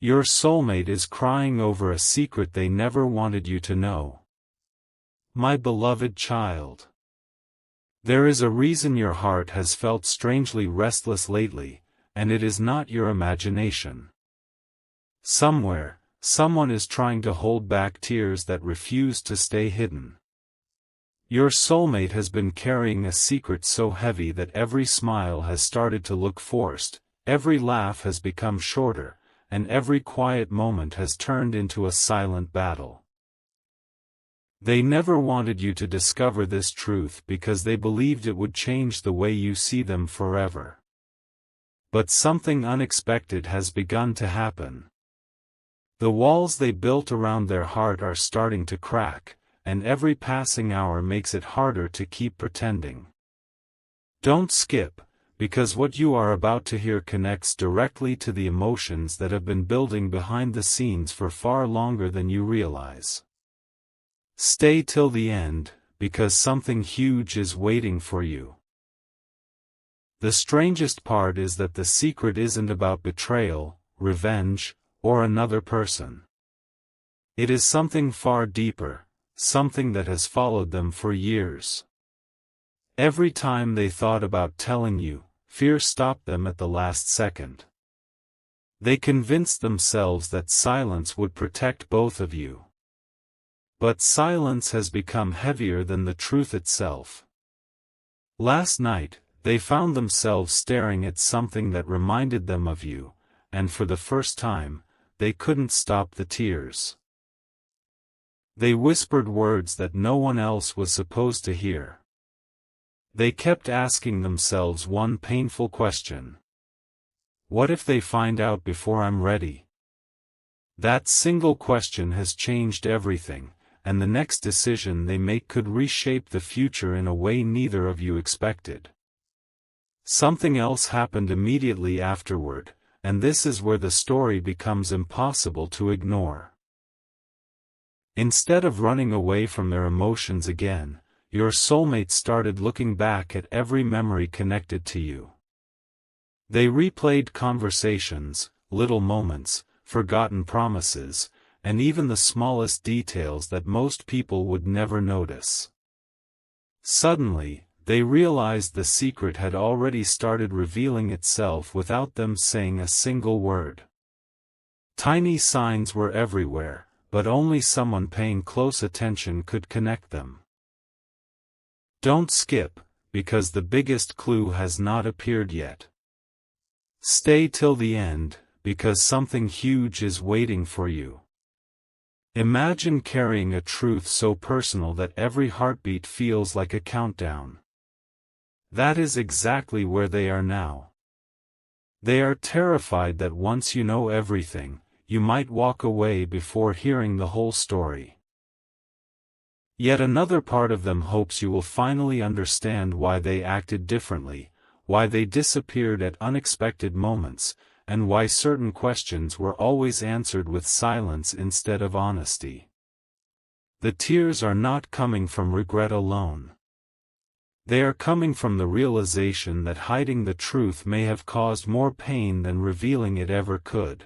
Your soulmate is crying over a secret they never wanted you to know. My beloved child. There is a reason your heart has felt strangely restless lately, and it is not your imagination. Somewhere, someone is trying to hold back tears that refuse to stay hidden. Your soulmate has been carrying a secret so heavy that every smile has started to look forced, every laugh has become shorter, and every quiet moment has turned into a silent battle. They never wanted you to discover this truth because they believed it would change the way you see them forever. But something unexpected has begun to happen. The walls they built around their heart are starting to crack, and every passing hour makes it harder to keep pretending. Don't skip, because what you are about to hear connects directly to the emotions that have been building behind the scenes for far longer than you realize. Stay till the end, because something huge is waiting for you. The strangest part is that the secret isn't about betrayal, revenge, or another person. It is something far deeper, something that has followed them for years. Every time they thought about telling you, fear stopped them at the last second. They convinced themselves that silence would protect both of you. But silence has become heavier than the truth itself. Last night, they found themselves staring at something that reminded them of you, and for the first time, they couldn't stop the tears. They whispered words that no one else was supposed to hear. They kept asking themselves one painful question. What if they find out before I'm ready? That single question has changed everything, and the next decision they make could reshape the future in a way neither of you expected. Something else happened immediately afterward, and this is where the story becomes impossible to ignore. Instead of running away from their emotions again, your soulmate started looking back at every memory connected to you. They replayed conversations, little moments, forgotten promises, and even the smallest details that most people would never notice. Suddenly, they realized the secret had already started revealing itself without them saying a single word. Tiny signs were everywhere, but only someone paying close attention could connect them. Don't skip, because the biggest clue has not appeared yet. Stay till the end, because something huge is waiting for you. Imagine carrying a truth so personal that every heartbeat feels like a countdown. That is exactly where they are now. They are terrified that once you know everything, you might walk away before hearing the whole story. Yet another part of them hopes you will finally understand why they acted differently, why they disappeared at unexpected moments, and why certain questions were always answered with silence instead of honesty. The tears are not coming from regret alone. They are coming from the realization that hiding the truth may have caused more pain than revealing it ever could.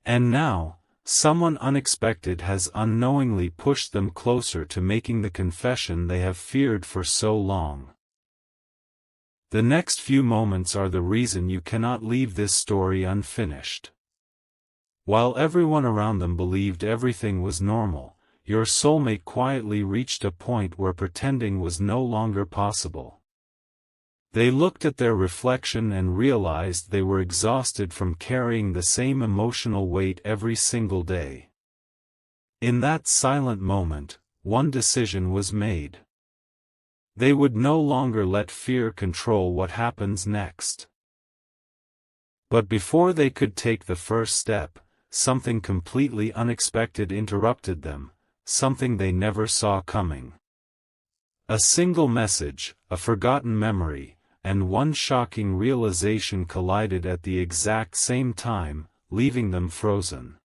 And now, someone unexpected has unknowingly pushed them closer to making the confession they have feared for so long. The next few moments are the reason you cannot leave this story unfinished. While everyone around them believed everything was normal, your soulmate quietly reached a point where pretending was no longer possible. They looked at their reflection and realized they were exhausted from carrying the same emotional weight every single day. In that silent moment, one decision was made. They would no longer let fear control what happens next. But before they could take the first step, something completely unexpected interrupted them, something they never saw coming. A single message, a forgotten memory, and one shocking realization collided at the exact same time, leaving them frozen.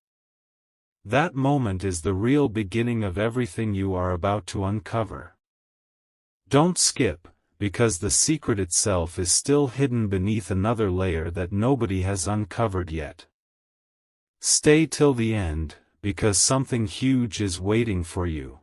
That moment is the real beginning of everything you are about to uncover. Don't skip, because the secret itself is still hidden beneath another layer that nobody has uncovered yet. Stay till the end, because something huge is waiting for you.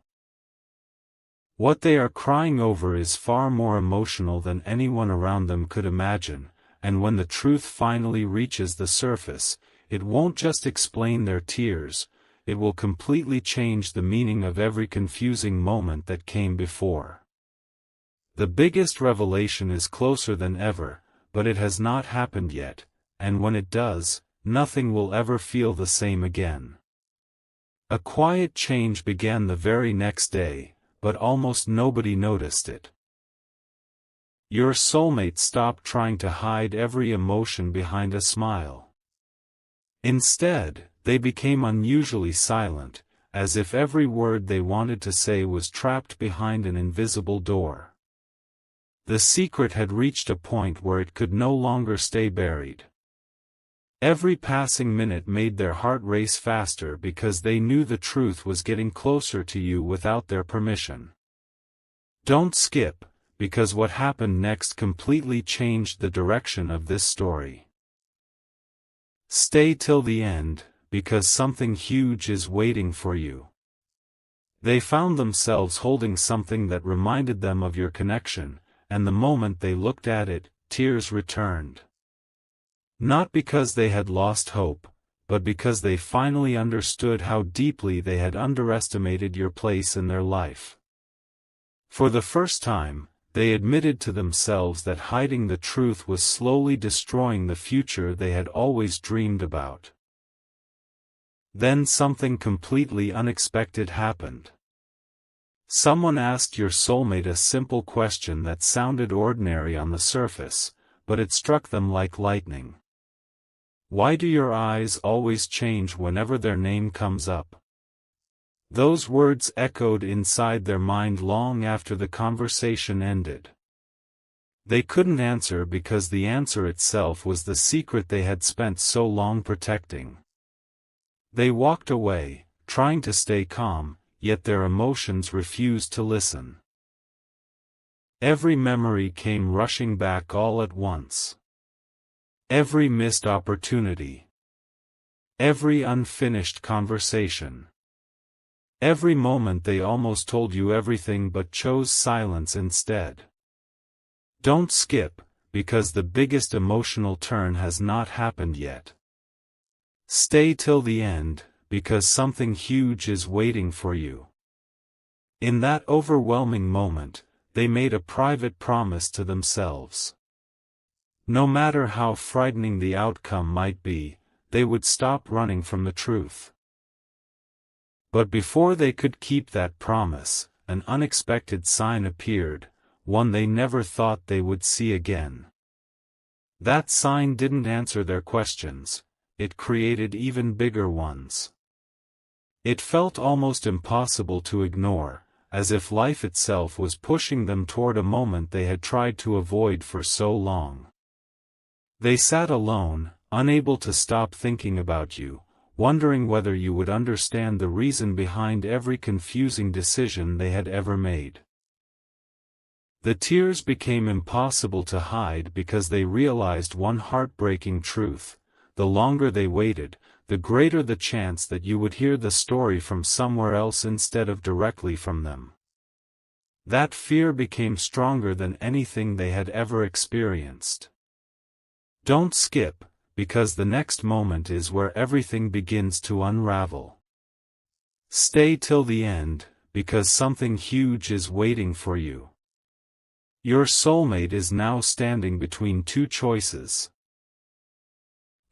What they are crying over is far more emotional than anyone around them could imagine, and when the truth finally reaches the surface, it won't just explain their tears, it will completely change the meaning of every confusing moment that came before. The biggest revelation is closer than ever, but it has not happened yet, and when it does, nothing will ever feel the same again. A quiet change began the very next day, but almost nobody noticed it. Your soulmate stopped trying to hide every emotion behind a smile. Instead, they became unusually silent, as if every word they wanted to say was trapped behind an invisible door. The secret had reached a point where it could no longer stay buried. Every passing minute made their heart race faster because they knew the truth was getting closer to you without their permission. Don't skip, because what happened next completely changed the direction of this story. Stay till the end, because something huge is waiting for you. They found themselves holding something that reminded them of your connection, and the moment they looked at it, tears returned. Not because they had lost hope, but because they finally understood how deeply they had underestimated your place in their life. For the first time, they admitted to themselves that hiding the truth was slowly destroying the future they had always dreamed about. Then something completely unexpected happened. Someone asked your soulmate a simple question that sounded ordinary on the surface, but it struck them like lightning. Why do your eyes always change whenever their name comes up? Those words echoed inside their mind long after the conversation ended. They couldn't answer because the answer itself was the secret they had spent so long protecting. They walked away, trying to stay calm, yet their emotions refused to listen. Every memory came rushing back all at once. Every missed opportunity. Every unfinished conversation. Every moment they almost told you everything but chose silence instead. Don't skip, because the biggest emotional turn has not happened yet. Stay till the end, because something huge is waiting for you. In that overwhelming moment, they made a private promise to themselves. No matter how frightening the outcome might be, they would stop running from the truth. But before they could keep that promise, an unexpected sign appeared, one they never thought they would see again. That sign didn't answer their questions, it created even bigger ones. It felt almost impossible to ignore, as if life itself was pushing them toward a moment they had tried to avoid for so long. They sat alone, unable to stop thinking about you, wondering whether you would understand the reason behind every confusing decision they had ever made. The tears became impossible to hide because they realized one heartbreaking truth: the longer they waited, the greater the chance that you would hear the story from somewhere else instead of directly from them. That fear became stronger than anything they had ever experienced. Don't skip, because the next moment is where everything begins to unravel. Stay till the end, because something huge is waiting for you. Your soulmate is now standing between two choices.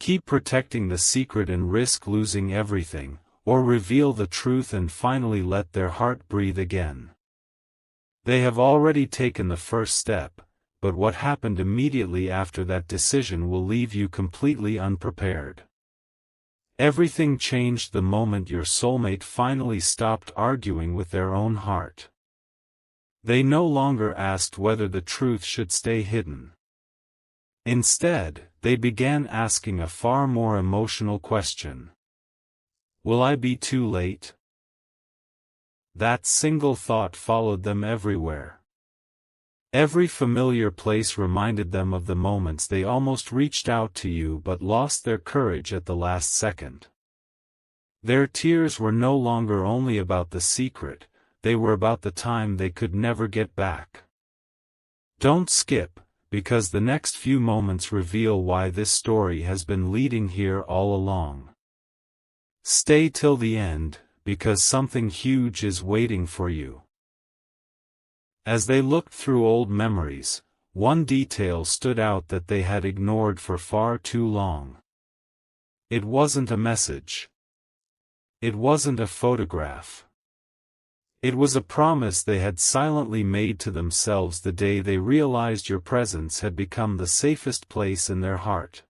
Keep protecting the secret and risk losing everything, or reveal the truth and finally let their heart breathe again. They have already taken the first step, but what happened immediately after that decision will leave you completely unprepared. Everything changed the moment your soulmate finally stopped arguing with their own heart. They no longer asked whether the truth should stay hidden. Instead, they began asking a far more emotional question. Will I be too late? That single thought followed them everywhere. Every familiar place reminded them of the moments they almost reached out to you but lost their courage at the last second. Their tears were no longer only about the secret, they were about the time they could never get back. Don't skip, because the next few moments reveal why this story has been leading here all along. Stay till the end, because something huge is waiting for you. As they looked through old memories, one detail stood out that they had ignored for far too long. It wasn't a message. It wasn't a photograph. It was a promise they had silently made to themselves the day they realized your presence had become the safest place in their heart.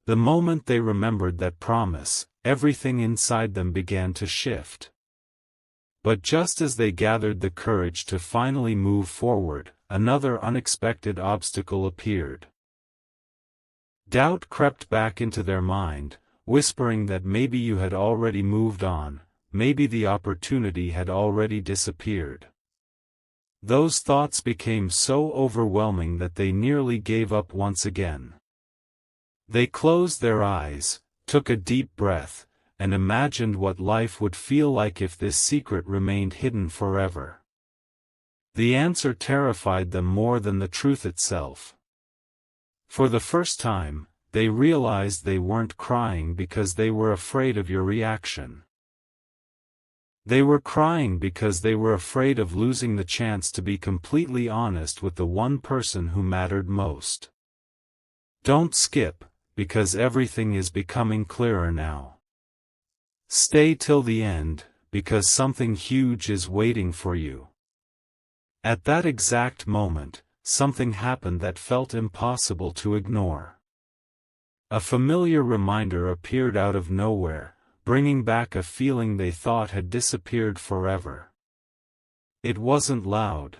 The moment they remembered that promise, everything inside them began to shift. But just as they gathered the courage to finally move forward, another unexpected obstacle appeared. Doubt crept back into their mind, whispering that maybe you had already moved on, maybe the opportunity had already disappeared. Those thoughts became so overwhelming that they nearly gave up once again. They closed their eyes, took a deep breath, and imagined what life would feel like if this secret remained hidden forever. The answer terrified them more than the truth itself. For the first time, they realized they weren't crying because they were afraid of your reaction. They were crying because they were afraid of losing the chance to be completely honest with the one person who mattered most. Don't skip, because everything is becoming clearer now. Stay till the end, because something huge is waiting for you. At that exact moment, something happened that felt impossible to ignore. A familiar reminder appeared out of nowhere, bringing back a feeling they thought had disappeared forever. It wasn't loud.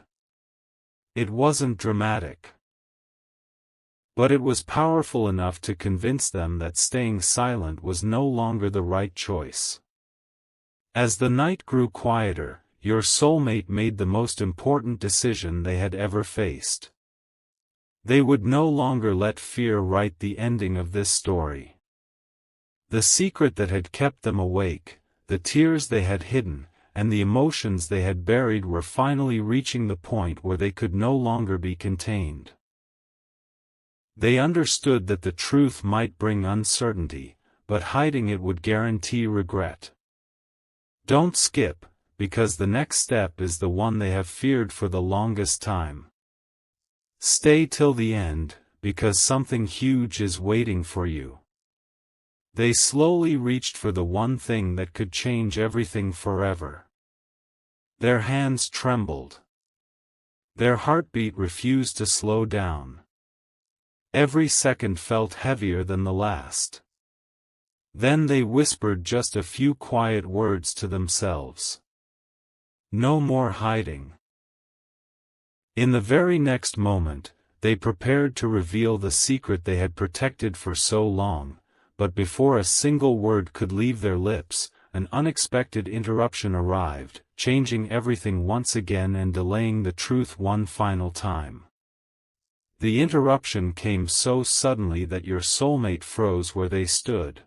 It wasn't dramatic. But it was powerful enough to convince them that staying silent was no longer the right choice. As the night grew quieter, your soulmate made the most important decision they had ever faced. They would no longer let fear write the ending of this story. The secret that had kept them awake, the tears they had hidden, and the emotions they had buried were finally reaching the point where they could no longer be contained. They understood that the truth might bring uncertainty, but hiding it would guarantee regret. Don't skip, because the next step is the one they have feared for the longest time. Stay till the end, because something huge is waiting for you. They slowly reached for the one thing that could change everything forever. Their hands trembled. Their heartbeat refused to slow down. Every second felt heavier than the last. Then they whispered just a few quiet words to themselves. No more hiding. In the very next moment, they prepared to reveal the secret they had protected for so long, but before a single word could leave their lips, an unexpected interruption arrived, changing everything once again and delaying the truth one final time. The interruption came so suddenly that your soulmate froze where they stood.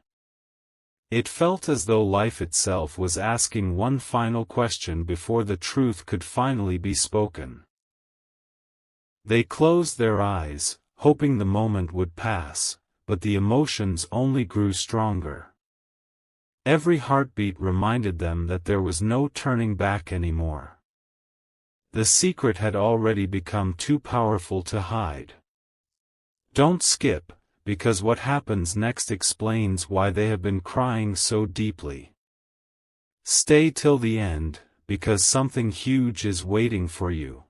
It felt as though life itself was asking one final question before the truth could finally be spoken. They closed their eyes, hoping the moment would pass, but the emotions only grew stronger. Every heartbeat reminded them that there was no turning back anymore. The secret had already become too powerful to hide. Don't skip, because what happens next explains why they have been crying so deeply. Stay till the end, because something huge is waiting for you.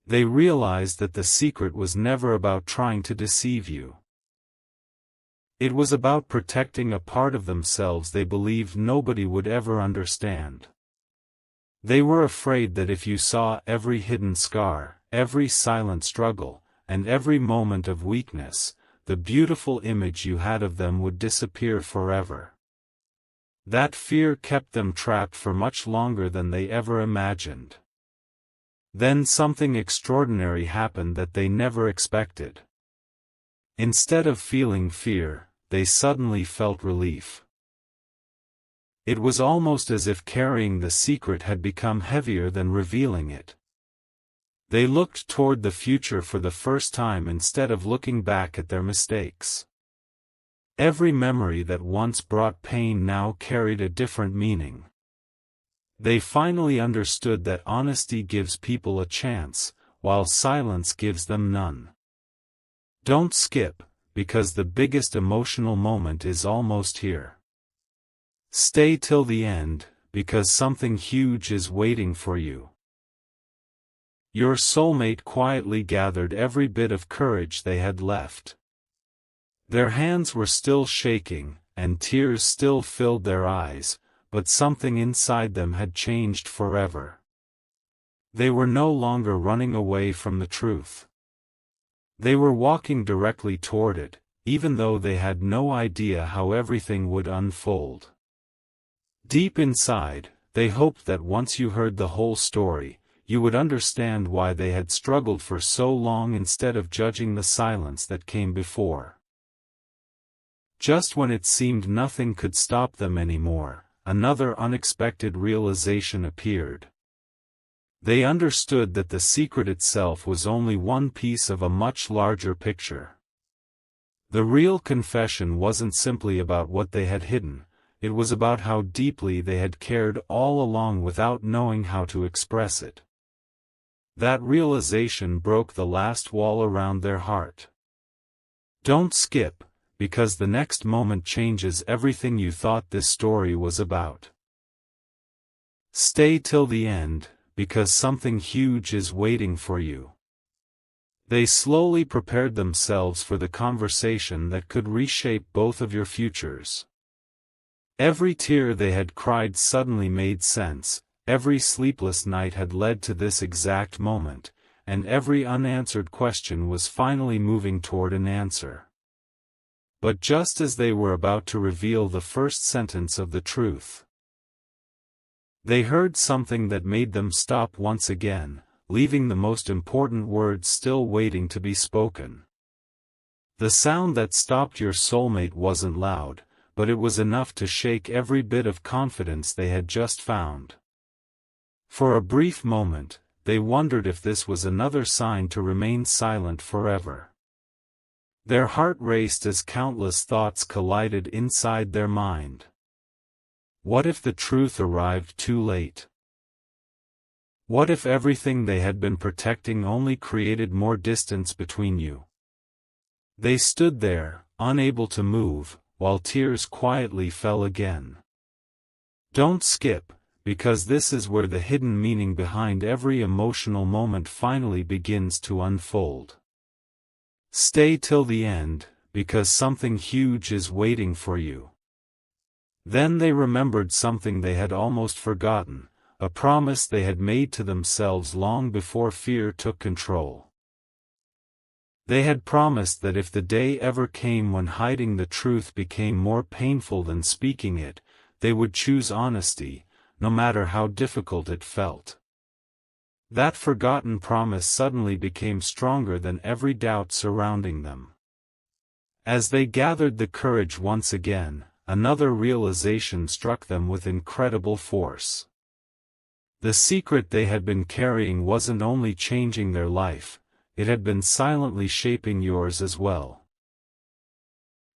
They realized that the secret was never about trying to deceive you. It was about protecting a part of themselves they believed nobody would ever understand. They were afraid that if you saw every hidden scar, every silent struggle, and every moment of weakness, the beautiful image you had of them would disappear forever. That fear kept them trapped for much longer than they ever imagined. Then something extraordinary happened that they never expected. Instead of feeling fear, they suddenly felt relief. It was almost as if carrying the secret had become heavier than revealing it. They looked toward the future for the first time instead of looking back at their mistakes. Every memory that once brought pain now carried a different meaning. They finally understood that honesty gives people a chance, while silence gives them none. Don't skip, because the biggest emotional moment is almost here. Stay till the end, because something huge is waiting for you. Your soulmate quietly gathered every bit of courage they had left. Their hands were still shaking, and tears still filled their eyes, but something inside them had changed forever. They were no longer running away from the truth. They were walking directly toward it, even though they had no idea how everything would unfold. Deep inside, they hoped that once you heard the whole story, you would understand why they had struggled for so long instead of judging the silence that came before. Just when it seemed nothing could stop them anymore, another unexpected realization appeared. They understood that the secret itself was only one piece of a much larger picture. The real confession wasn't simply about what they had hidden, it was about how deeply they had cared all along without knowing how to express it. That realization broke the last wall around their heart. Don't skip, because the next moment changes everything you thought this story was about. Stay till the end, because something huge is waiting for you. They slowly prepared themselves for the conversation that could reshape both of your futures. Every tear they had cried suddenly made sense, every sleepless night had led to this exact moment, and every unanswered question was finally moving toward an answer. But just as they were about to reveal the first sentence of the truth, they heard something that made them stop once again, leaving the most important words still waiting to be spoken. The sound that stopped your soulmate wasn't loud, but it was enough to shake every bit of confidence they had just found. For a brief moment, they wondered if this was another sign to remain silent forever. Their heart raced as countless thoughts collided inside their mind. What if the truth arrived too late? What if everything they had been protecting only created more distance between you? They stood there, unable to move, while tears quietly fell again. Don't skip, because this is where the hidden meaning behind every emotional moment finally begins to unfold. Stay till the end, because something huge is waiting for you. Then they remembered something they had almost forgotten, a promise they had made to themselves long before fear took control. They had promised that if the day ever came when hiding the truth became more painful than speaking it, they would choose honesty, no matter how difficult it felt. That forgotten promise suddenly became stronger than every doubt surrounding them. As they gathered the courage once again, another realization struck them with incredible force. The secret they had been carrying wasn't only changing their life, it had been silently shaping yours as well.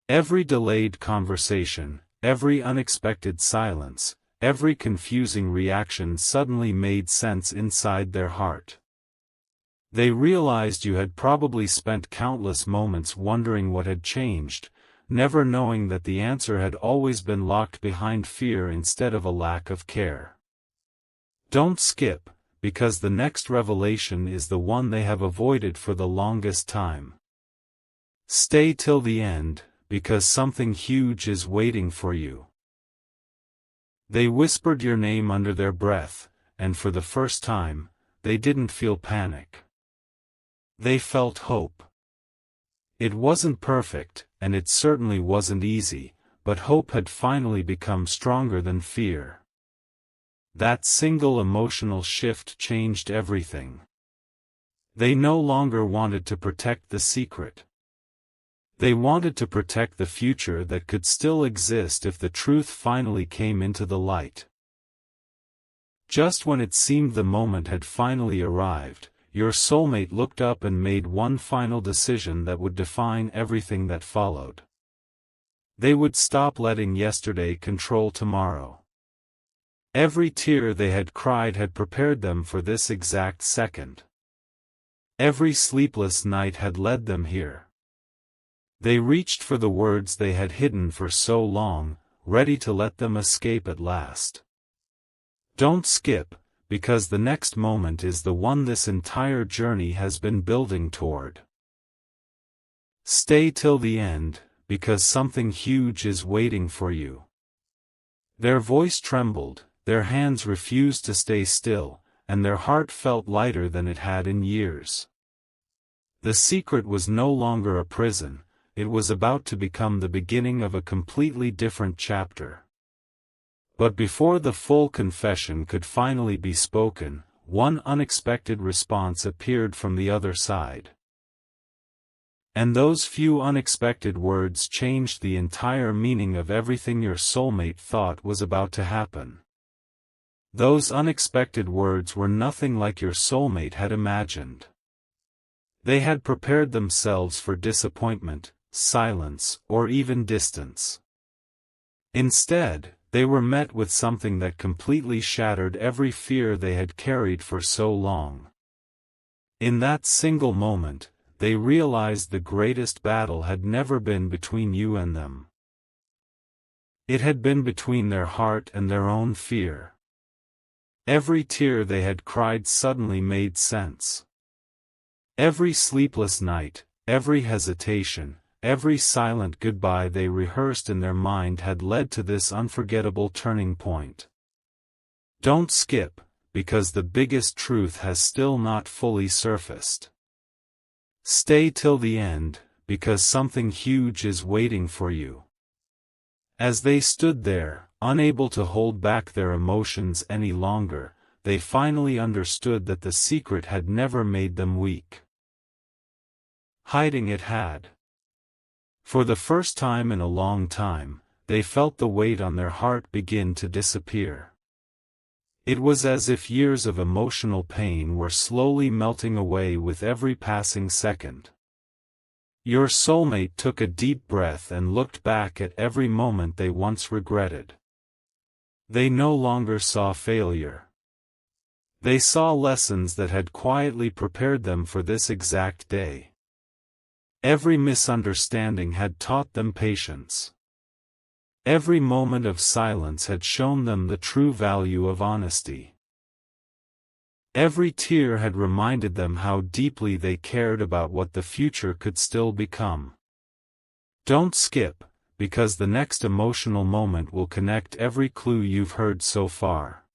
Every delayed conversation, every unexpected silence, every confusing reaction suddenly made sense inside their heart. They realized you had probably spent countless moments wondering what had changed, never knowing that the answer had always been locked behind fear instead of a lack of care. Don't skip, because the next revelation is the one they have avoided for the longest time. Stay till the end, because something huge is waiting for you. They whispered your name under their breath, and for the first time, they didn't feel panic. They felt hope. It wasn't perfect, and it certainly wasn't easy, but hope had finally become stronger than fear. That single emotional shift changed everything. They no longer wanted to protect the secret. They wanted to protect the future that could still exist if the truth finally came into the light. Just when it seemed the moment had finally arrived, your soulmate looked up and made one final decision that would define everything that followed. They would stop letting yesterday control tomorrow. Every tear they had cried had prepared them for this exact second. Every sleepless night had led them here. They reached for the words they had hidden for so long, ready to let them escape at last. Don't skip, because the next moment is the one this entire journey has been building toward. Stay till the end, because something huge is waiting for you. Their voice trembled, their hands refused to stay still, and their heart felt lighter than it had in years. The secret was no longer a prison, it was about to become the beginning of a completely different chapter. But before the full confession could finally be spoken, one unexpected response appeared from the other side. And those few unexpected words changed the entire meaning of everything your soulmate thought was about to happen. Those unexpected words were nothing like your soulmate had imagined. They had prepared themselves for disappointment, silence, or even distance. Instead, they were met with something that completely shattered every fear they had carried for so long. In that single moment, they realized the greatest battle had never been between you and them. It had been between their heart and their own fear. Every tear they had cried suddenly made sense. Every sleepless night, every hesitation, every silent goodbye they rehearsed in their mind had led to this unforgettable turning point. Don't skip, because the biggest truth has still not fully surfaced. Stay till the end, because something huge is waiting for you. As they stood there, unable to hold back their emotions any longer, they finally understood that the secret had never made them weak. Hiding it had. For the first time in a long time, they felt the weight on their heart begin to disappear. It was as if years of emotional pain were slowly melting away with every passing second. Your soulmate took a deep breath and looked back at every moment they once regretted. They no longer saw failure. They saw lessons that had quietly prepared them for this exact day. Every misunderstanding had taught them patience. Every moment of silence had shown them the true value of honesty. Every tear had reminded them how deeply they cared about what the future could still become. Don't skip, because the next emotional moment will connect every clue you've heard so far.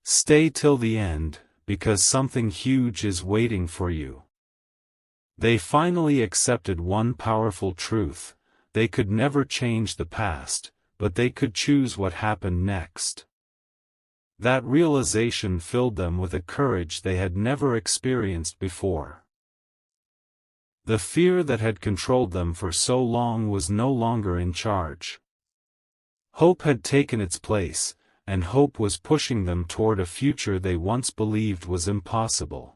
Stay till the end, because something huge is waiting for you. They finally accepted one powerful truth: they could never change the past, but they could choose what happened next. That realization filled them with a courage they had never experienced before. The fear that had controlled them for so long was no longer in charge. Hope had taken its place, and hope was pushing them toward a future they once believed was impossible.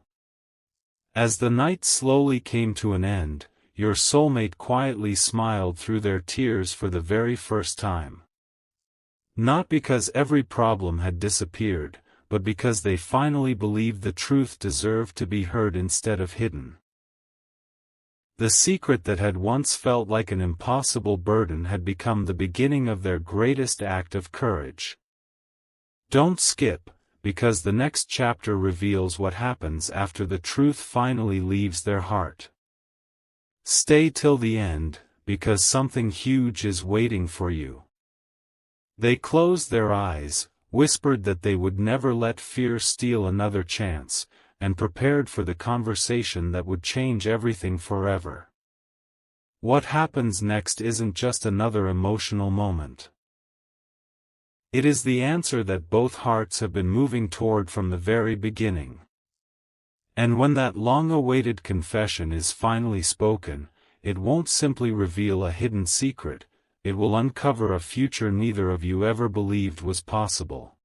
As the night slowly came to an end, your soulmate quietly smiled through their tears for the very first time. Not because every problem had disappeared, but because they finally believed the truth deserved to be heard instead of hidden. The secret that had once felt like an impossible burden had become the beginning of their greatest act of courage. Don't skip, because the next chapter reveals what happens after the truth finally leaves their heart. Stay till the end, because something huge is waiting for you. They closed their eyes, whispered that they would never let fear steal another chance, and prepared for the conversation that would change everything forever. What happens next isn't just another emotional moment. It is the answer that both hearts have been moving toward from the very beginning. And when that long-awaited confession is finally spoken, it won't simply reveal a hidden secret, it will uncover a future neither of you ever believed was possible.